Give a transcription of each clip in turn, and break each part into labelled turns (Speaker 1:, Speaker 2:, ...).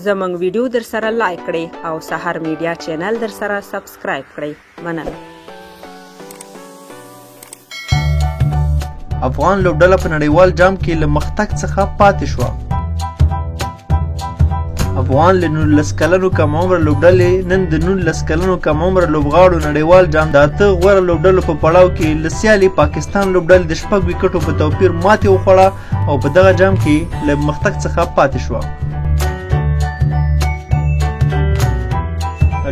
Speaker 1: زموږ ویډیو در سره لایک کړئ او سحر میډیا چینل در سره سبسکرایب کړئ. مننه.
Speaker 2: افغان لوبډله په نړیوال جام کې له مختګ څخه پاتې شوه. افغان له 19 کلنو کم عمره لوبډلې نن د 19 کلنو کم عمره لوبغاړو نړیوال جام د 8 غوره لوبډلو په پړاو کې له سیالي پاکستان لوبډلې د 6 وکټو په توپیر ماتې وخوړه او په دغه جام کې له مختګ څخه پاتې شوه.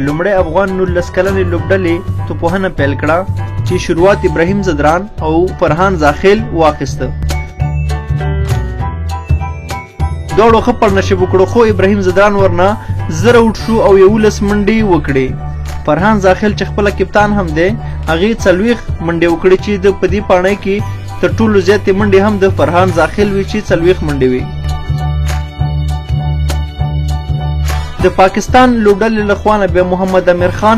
Speaker 2: لومړی افغان 19 کلنې لوبډلې توپوهنه پیل کړه چې شروعات ابراهیم زدران او فرحان زاخیل واخیسته. دواړو ښه پارتنرشپ وکړو خو ابراهیم زدران ورنه 0 اوټ شو او 11 منډې وکړې. فرحان زاخیل چې خپله کپتان هم دی هغې 40 منډې وکړې چې د په دې پاڼۍ کې تر ټولو زیاتې منډې هم د فرحان زاخیل وي چې 40 منډې وي. د پاکستان لوبډلې له خوا نه بیا محمد امیر خان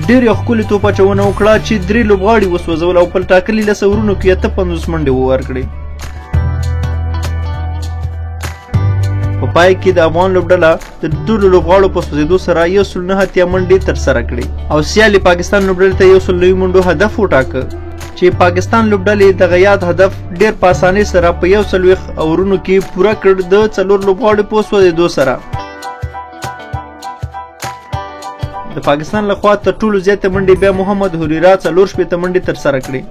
Speaker 2: ډېرې ښکلې توپ اچونه وکړه چې 3 لوبغاړي وسوځول او په ټاکلي 10 اورونو کې 50 منډې ورکړې. په پای کې د افغان لوبډله د ټولو لوبغاړو په سوځېدو سره 109 منډې ترسره کړې او سیالي پاکستان لوبډلې ته 109 منډو هدف وټاکه چې پاکستان لوبډلې دغه یاد هدف ډېر په اسانۍ سره په 140 اورونو کې پوره کړ د 4 لوبغاړو په سوځېدو سره. د پاکستان لخوا تر ټولو زیاتې منډې بیا محمد هریره 4 منډې ترسره کړې.